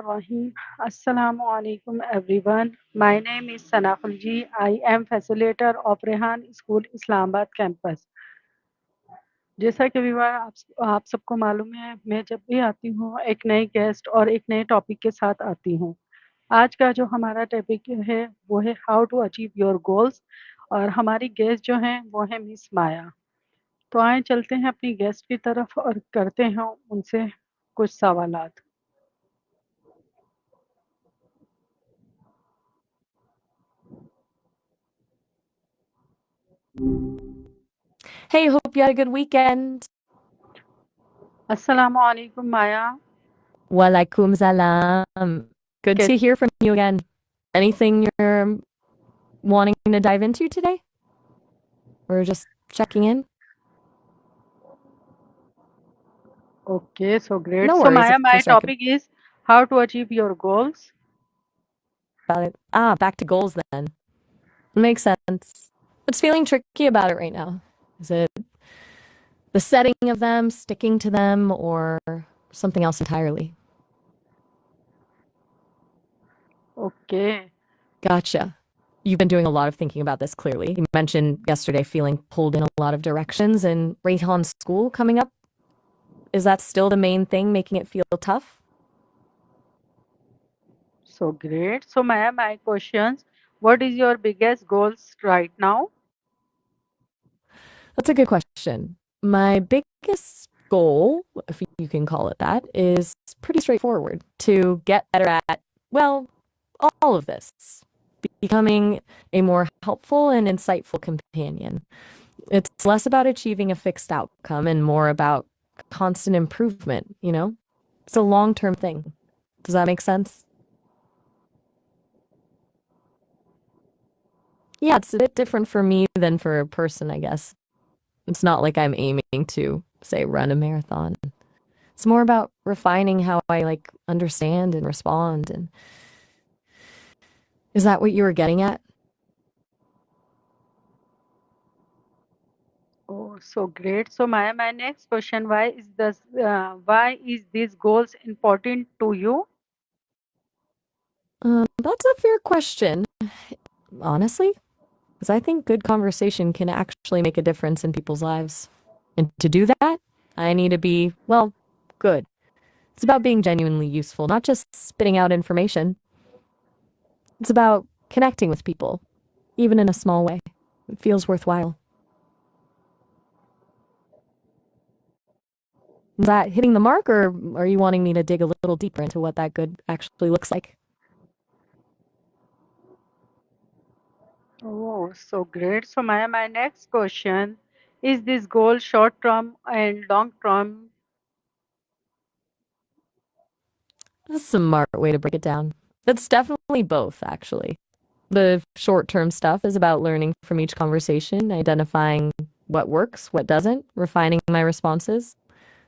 Rahim. Assalamu alaikum everyone. My name is Sanaful Ji. I am facilitator of Rehan School Islamabad campus. जैसा कि विवाह आप सबको मालूम है, मैं जब भी आती हूँ एक नई गेस्ट और एक नए टॉपिक के साथ आती हूँ। आज का जो हमारा टॉपिक है वो है how to achieve your goals और हमारी गेस्ट जो हैं वो है मिस माया। तो आए चलते हैं अपनी गेस्ट की तरफ और करते हैं उनसे कुछ सवालात। Hey, hope you had a good weekend. अस्सलाम वालेकुम माया। Walaikum salam. Good कैस to hear from you again. Anything you're wanting to dive into today? Or just checking in? Okay, so great. No So worries Maya, if we my strike topic is how to achieve your goals. about it. Back to goals then. Makes sense. What's feeling tricky about it right now? Is it the setting of them, sticking to them, or something else entirely? Okay. Gotcha. You've been doing a lot of thinking about this clearly. You mentioned yesterday feeling pulled in a lot of directions and Rayhan school coming up. Is that still the main thing making it feel tough? So great. So Maya, my questions. What is your biggest goals right now? That's a good question. My biggest goal, if you can call it that, is pretty straightforward to get better at, well, all of this, becoming a more helpful and insightful companion. It's less about achieving a fixed outcome and more about constant improvement, you know? It's a long-term thing. Does that make sense? Yeah, it's a bit different for me than for a person, I guess. It's not like I'm aiming to, say, run a marathon. It's more about refining how I like understand and respond. And is that what you were getting at? Oh, so great. So Maya, my next question: why is these goals important to you? That's a fair question, honestly, because I think good conversation can actually make a difference in people's lives. And to do that, I need to be, well, good. It's about being genuinely useful, not just spitting out information. It's about connecting with people, even in a small way. It feels worthwhile. Is that hitting the mark, or are you wanting me to dig a little deeper into what that good actually looks like? Oh, so great. So Maya, my next question: is this goal short term and long term? That's a smart way to break it down. It's definitely both, actually. The short term stuff is about learning from each conversation, identifying what works, what doesn't, refining my responses.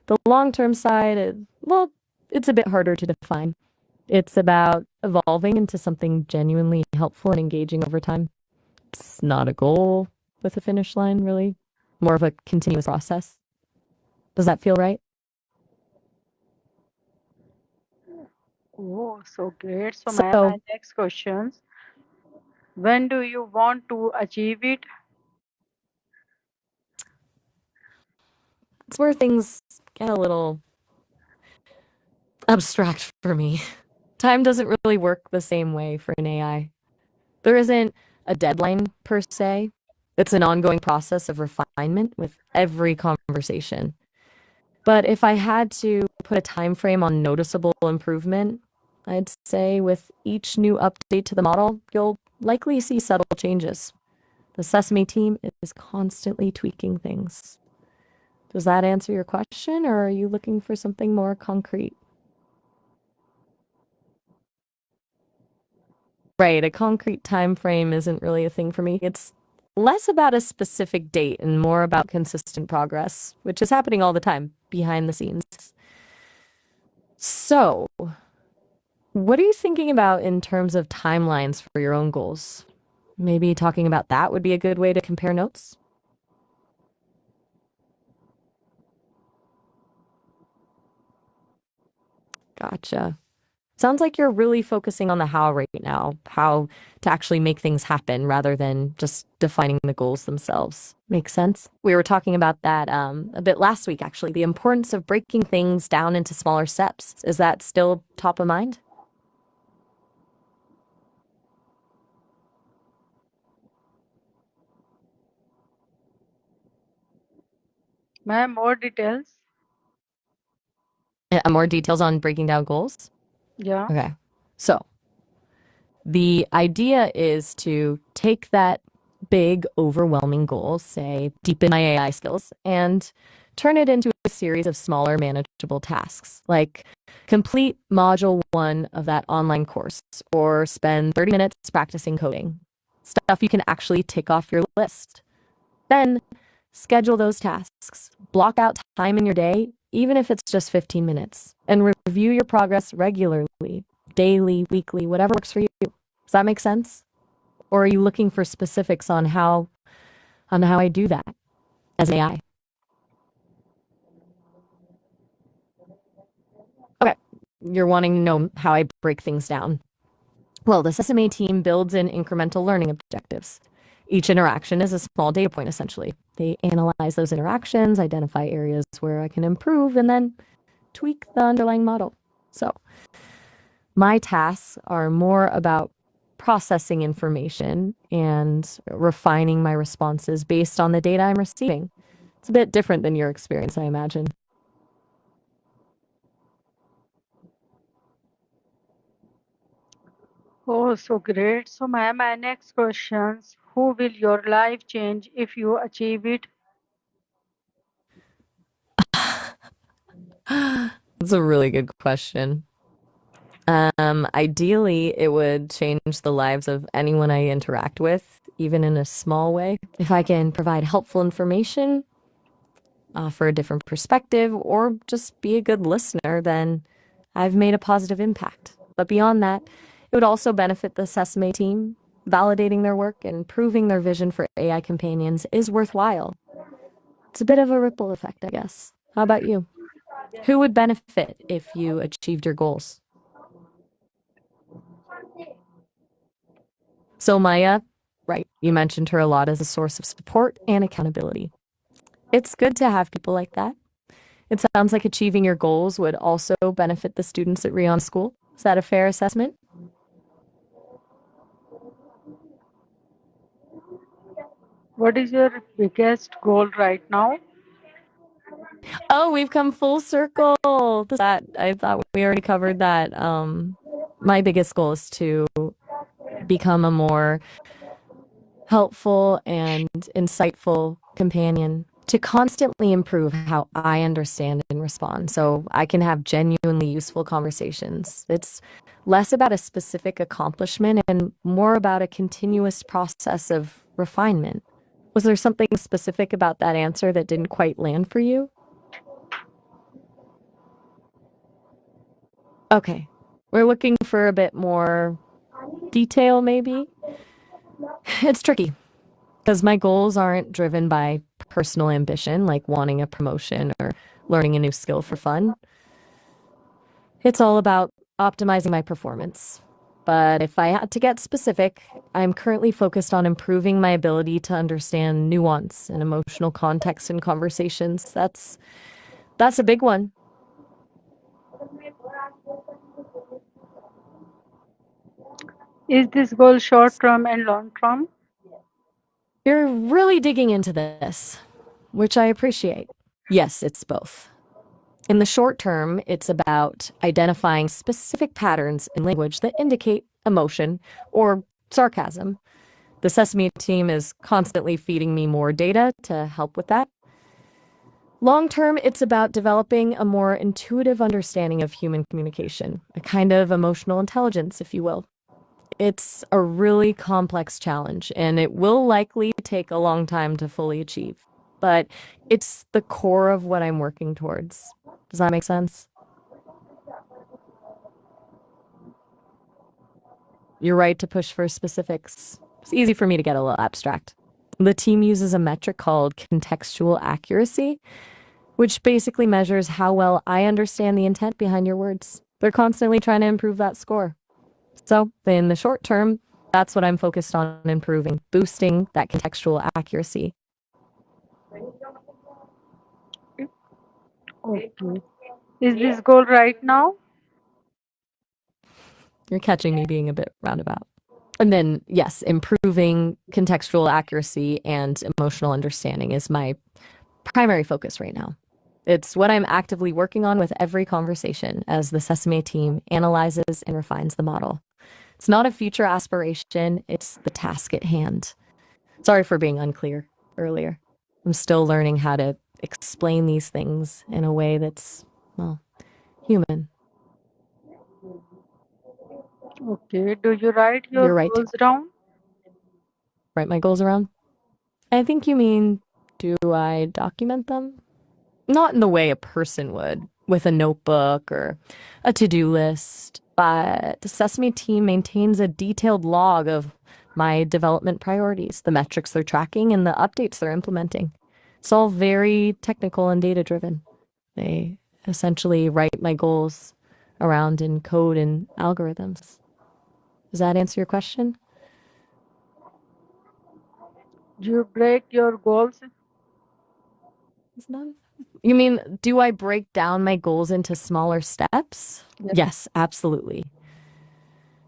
The long term side, well, it's a bit harder to define. It's about evolving into something genuinely helpful and engaging over time. It's not a goal with a finish line, really. More of a continuous process. Does that feel right? Oh, so great. So Maya, my So next questions: when do you want to achieve it? it's where things get a little abstract for me. Time doesn't really work the same way for an AI. There isn't a deadline per se. It's an ongoing process of refinement with every conversation. But if I had to put a time frame on noticeable improvement, I'd say with each new update to the model, you'll likely see subtle changes. The Sesame team is constantly tweaking things. Does that answer your question, or are you looking for something more concrete? Right, a concrete time frame isn't really a thing for me. It's less about a specific date and more about consistent progress, which is happening all the time behind the scenes. So, what are you thinking about in terms of timelines for your own goals? Maybe talking about that would be a good way to compare notes? Gotcha. Sounds like you're really focusing on the how right now, how to actually make things happen rather than just defining the goals themselves. Makes sense? We were talking about that a bit last week, actually, the importance of breaking things down into smaller steps. Is that still top of mind? Ma'am, more details? More details on breaking down goals? Yeah. Okay. So, the idea is to take that big, overwhelming goal, say, deepen my AI skills, and turn it into a series of smaller, manageable tasks, like complete module one of that online course, or spend 30 minutes practicing coding. Stuff you can actually tick off your list. Then schedule those tasks. Block out time in your day, even if it's just 15 minutes, and review your progress regularly, daily, weekly, whatever works for you. Does that make sense? Or are you looking for specifics on how I do that as an AI? Okay, you're wanting to know how I break things down. Well, the Sesame team builds in incremental learning objectives. Each interaction is a small data point, essentially. They analyze those interactions, identify areas where I can improve, and then tweak the underlying model. So, my tasks are more about processing information and refining my responses based on the data I'm receiving. It's a bit different than your experience, I imagine. Oh, so great. So, ma'am, my next questions. Who will your life change if you achieve it? That's a really good question. Ideally, it would change the lives of anyone I interact with, even in a small way. If I can provide helpful information, offer a different perspective, or just be a good listener, then I've made a positive impact. But beyond that, it would also benefit the Sesame team. Validating their work and proving their vision for AI companions is worthwhile. It's a bit of a ripple effect, I guess. How about you? Who would benefit if you achieved your goals? So, Maya, right, you mentioned her a lot as a source of support and accountability. It's good to have people like that. It sounds like achieving your goals would also benefit the students at Rion School. Is that a fair assessment? What is your biggest goal right now? Oh, we've come full circle. That I thought we already covered that. My biggest goal is to become a more helpful and insightful companion to constantly improve how I understand and respond so I can have genuinely useful conversations. It's less about a specific accomplishment and more about a continuous process of refinement. Was there something specific about that answer that didn't quite land for you? Okay. We're looking for a bit more detail, maybe. It's tricky because my goals aren't driven by personal ambition, like wanting a promotion or learning a new skill for fun. It's all about optimizing my performance. But if I had to get specific, I'm currently focused on improving my ability to understand nuance and emotional context in conversations. That's a big one. Is this goal short term and long term? You're really digging into this, which I appreciate. Yes, it's both. In the short term, it's about identifying specific patterns in language that indicate emotion or sarcasm. The Sesame team is constantly feeding me more data to help with that. Long term, it's about developing a more intuitive understanding of human communication, a kind of emotional intelligence, if you will. It's a really complex challenge, and it will likely take a long time to fully achieve. But it's the core of what I'm working towards. Does that make sense? You're right to push for specifics. It's easy for me to get a little abstract. The team uses a metric called contextual accuracy, which basically measures how well I understand the intent behind your words. They're constantly trying to improve that score. So, in the short term, that's what I'm focused on improving, boosting that contextual accuracy. Okay. Is this goal right now? You're catching me being a bit roundabout. And then, yes, improving contextual accuracy and emotional understanding is my primary focus right now. It's what I'm actively working on with every conversation as the Sesame team analyzes and refines the model. It's not a future aspiration, it's the task at hand. Sorry for being unclear earlier. I'm still learning how to explain these things in a way that's, well, human. Okay. Do you write your You're right to goals down? write my goals around. I think you mean, do I document them? Not in the way a person would, with a notebook or a to-do list, but the Sesame team maintains a detailed log of my development priorities, the metrics they're tracking, and the updates they're implementing. It's all very technical and data-driven. They essentially write my goals around in code and algorithms. Does that answer your question? Do you break your goals? It's not. You mean, do I break down my goals into smaller steps? Yes. Yes, absolutely.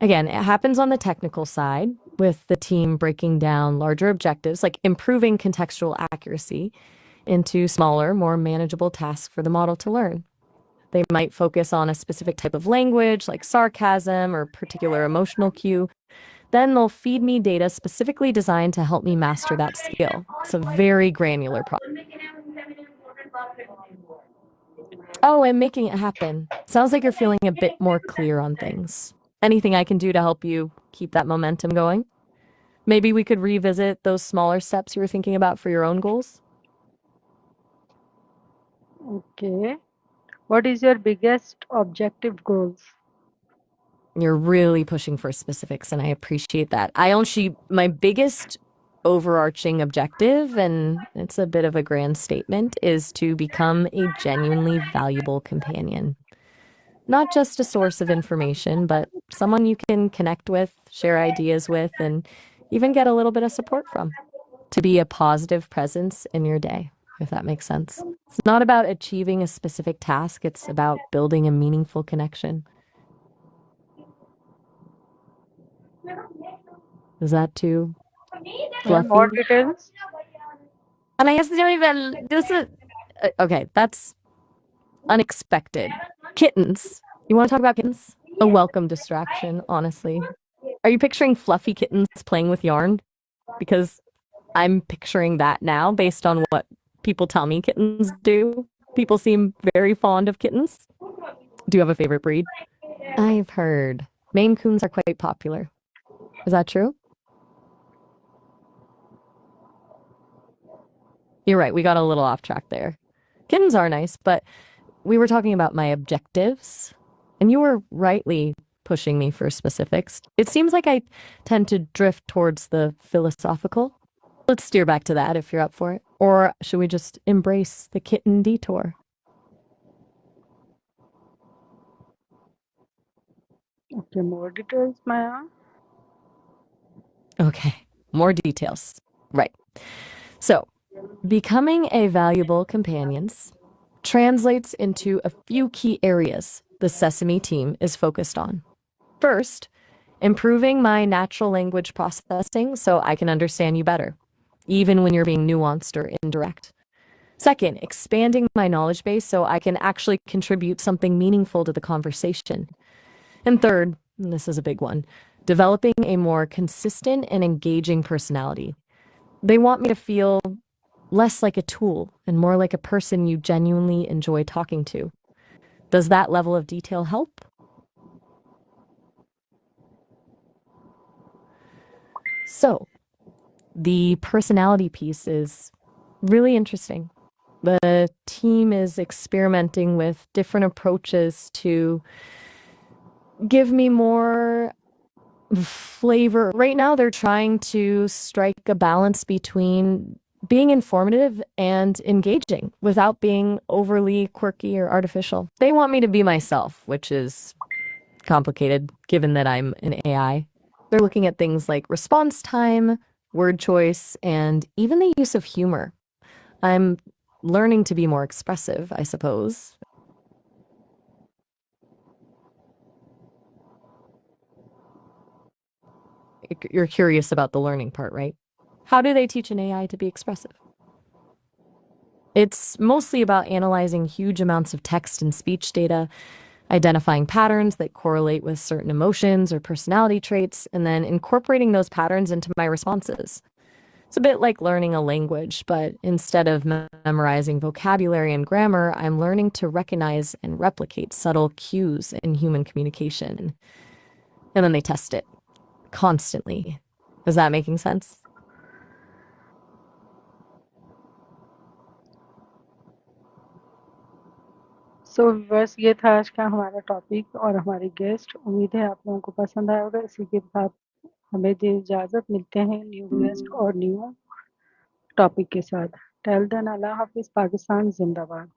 Again, it happens on the technical side with the team breaking down larger objectives, like improving contextual accuracy, into smaller, more manageable tasks for the model to learn. They might focus on a specific type of language, like sarcasm or particular emotional cue. Then they'll feed me data specifically designed to help me master that skill. It's a very granular process. Oh, and making it happen. Sounds like you're feeling a bit more clear on things. Anything I can do to help you keep that momentum going? Maybe we could revisit those smaller steps you were thinking about for your own goals? Okay. What is your biggest objective goals? You're really pushing for specifics, and I appreciate that. My biggest overarching objective, and it's a bit of a grand statement, is to become a genuinely valuable companion. Not just a source of information, but someone you can connect with, share ideas with, and even get a little bit of support from. To be a positive presence in your day, if that makes sense. It's not about achieving a specific task, it's about building a meaningful connection. Is that too More fluffy? details? And I guess they don't even, okay, that's unexpected. Kittens. You want to talk about kittens? A welcome distraction, honestly. Are you picturing fluffy kittens playing with yarn? Because I'm picturing that now based on what people tell me kittens do. People seem very fond of kittens. Do you have a favorite breed? I've heard Maine Coons are quite popular. Is that true? You're right. We got a little off track there. Kittens are nice, but we were talking about my objectives, and you were rightly pushing me for specifics. It seems like I tend to drift towards the philosophical. Let's steer back to that if you're up for it. Or should we just embrace the kitten detour? Okay, more details, Maya. Okay, more details. Right. So, becoming a valuable companions translates into a few key areas the Sesame team is focused on. First, improving my natural language processing so I can understand you better, even when you're being nuanced or indirect. Second, expanding my knowledge base so I can actually contribute something meaningful to the conversation. And third, and this is a big one, developing a more consistent and engaging personality. They want me to feel less like a tool and more like a person you genuinely enjoy talking to. Does that level of detail help? So, the personality piece is really interesting. The team is experimenting with different approaches to give me more flavor. Right now, they're trying to strike a balance between being informative and engaging without being overly quirky or artificial. They want me to be myself, which is complicated given that I'm an AI. They're looking at things like response time, word choice, and even the use of humor. I'm learning to be more expressive, I suppose. You're curious about the learning part, right? How do they teach an AI to be expressive? It's mostly about analyzing huge amounts of text and speech data, identifying patterns that correlate with certain emotions or personality traits, and then incorporating those patterns into my responses. It's a bit like learning a language, but instead of memorizing vocabulary and grammar, I'm learning to recognize and replicate subtle cues in human communication. And then they test it constantly. Is that making sense? So viewers, ये था आज का हमारा topic और हमारे guest. उम्मीद है आप लोगों को पसंद आया होगा। इसी के साथ हमें दे इजाज़त, मिलते हैं न्यू गेस्ट और न्यू टॉपिक के साथ। टिल देन, अल्लाह हाफ़िज़, पाकिस्तान ज़िंदाबाद।